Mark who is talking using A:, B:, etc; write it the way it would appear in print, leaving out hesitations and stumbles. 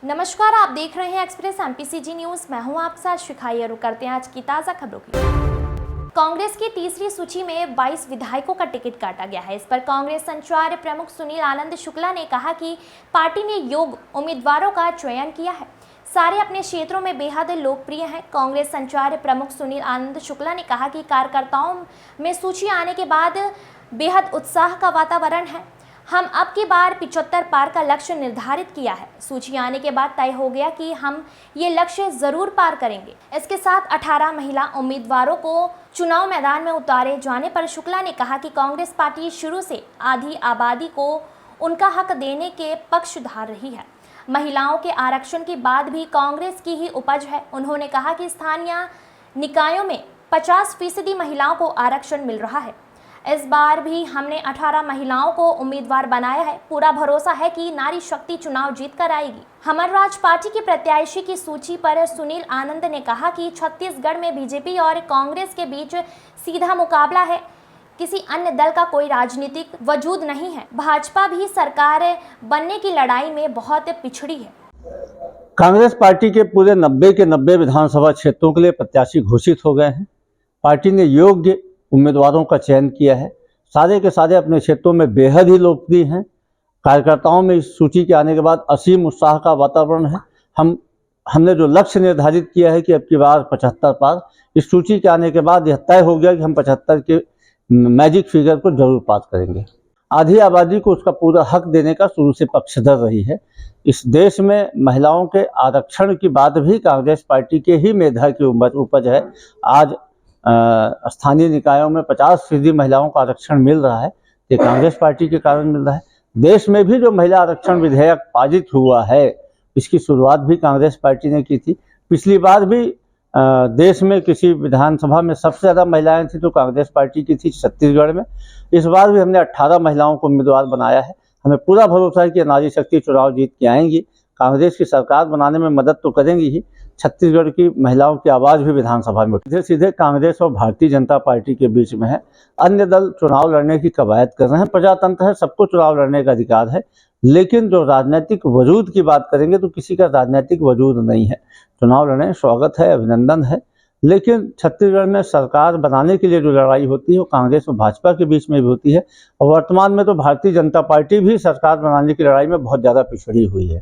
A: नमस्कार, आप देख रहे हैं एक्सप्रेस एमपीसीजी न्यूज। मैं हूं आपके साथ शिखाई। रुक करते हैं आज की ताजा खबरों की। कांग्रेस की तीसरी सूची में 22 विधायकों का टिकट काटा गया है। इस पर कांग्रेस संचार प्रमुख सुनील आनंद शुक्ला ने कहा कि पार्टी ने योग्य उम्मीदवारों का चयन किया है, सारे अपने क्षेत्रों में बेहद लोकप्रिय हैं। कांग्रेस संचार प्रमुख सुनील आनंद शुक्ला ने कहा कि कार्यकर्ताओं में सूची आने के बाद बेहद उत्साह का वातावरण है। हम अब की बार 75 पार का लक्ष्य निर्धारित किया है। सूची आने के बाद तय हो गया कि हम ये लक्ष्य जरूर पार करेंगे। इसके साथ 18 महिला उम्मीदवारों को चुनाव मैदान में उतारे जाने पर शुक्ला ने कहा कि कांग्रेस पार्टी शुरू से आधी आबादी को उनका हक देने के पक्षधर रही है। महिलाओं के आरक्षण की बात भी कांग्रेस की ही उपज है। उन्होंने कहा कि स्थानीय निकायों में 50% महिलाओं को आरक्षण मिल रहा है। इस बार भी हमने 18 महिलाओं को उम्मीदवार बनाया है। पूरा भरोसा है कि नारी शक्ति चुनाव जीत कर आएगी। हमर राज पार्टी की प्रत्याशी की सूची पर सुनील आनंद ने कहा कि छत्तीसगढ़ में बीजेपी और कांग्रेस के बीच सीधा मुकाबला है। किसी अन्य दल का कोई राजनीतिक वजूद नहीं है। भाजपा भी सरकार बनने की लड़ाई में बहुत पिछड़ी है।
B: कांग्रेस पार्टी के पूरे 90 के 90 विधानसभा क्षेत्रों के लिए प्रत्याशी घोषित हो गए हैं। पार्टी ने योग्य उम्मीदवारों का चयन किया है। सारे के सारे अपने क्षेत्रों में बेहद ही लोकप्रिय हैं। कार्यकर्ताओं में इस सूची के आने के बाद असीम उत्साह का वातावरण है। हमने जो लक्ष्य निर्धारित किया है कि अब की बार 75 पार, इस सूची के आने के बाद यह तय हो गया कि हम 75 के मैजिक फिगर को जरूर पार करेंगे। आधी आबादी को उसका पूरा हक देने का शुरू से पक्षधर रही है। इस देश में महिलाओं के आरक्षण की बात भी कांग्रेस पार्टी के ही मेधा की उपज है। आज स्थानीय निकायों में 50% महिलाओं को आरक्षण मिल रहा है। ये कांग्रेस पार्टी के कारण मिल रहा है। देश में भी जो महिला आरक्षण विधेयक पारित हुआ है, इसकी शुरुआत भी कांग्रेस पार्टी ने की थी। पिछली बार भी देश में किसी विधानसभा में सबसे ज़्यादा महिलाएं थी तो कांग्रेस पार्टी की थी, छत्तीसगढ़ में। इस बार भी हमने 18 महिलाओं को उम्मीदवार बनाया है। हमें पूरा भरोसा है कि नारी शक्ति चुनाव जीत के आएंगी। कांग्रेस की सरकार बनाने में मदद तो करेंगी ही, छत्तीसगढ़ की महिलाओं की आवाज़ भी विधानसभा में सीधे सीधे कांग्रेस और भारतीय जनता पार्टी के बीच में है। अन्य दल चुनाव लड़ने की कवायद कर रहे हैं। प्रजातंत्र है, सबको चुनाव लड़ने का अधिकार है। लेकिन जो राजनीतिक वजूद की बात करेंगे तो किसी का राजनीतिक वजूद नहीं है। चुनाव लड़ने स्वागत है, अभिनंदन है, लेकिन छत्तीसगढ़ में सरकार बनाने के लिए जो लड़ाई होती है वो कांग्रेस और भाजपा के बीच में भी होती है। और वर्तमान में तो भारतीय जनता पार्टी भी सरकार बनाने की लड़ाई में बहुत ज़्यादा पिछड़ी हुई है।